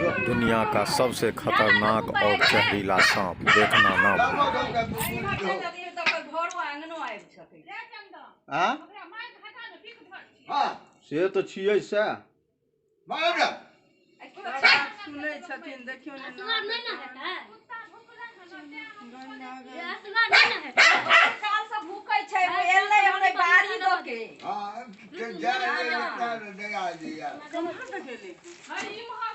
दुनिया का सबसे खतरनाक और जहरीला सांप देखना ना से तो छियै से सुनै छथिन देखियौ ने काल से भूकै छै एलै हमरे बाड़ी द के हां के जा रे तार दया दिया कहां से गेलै हई इम्हर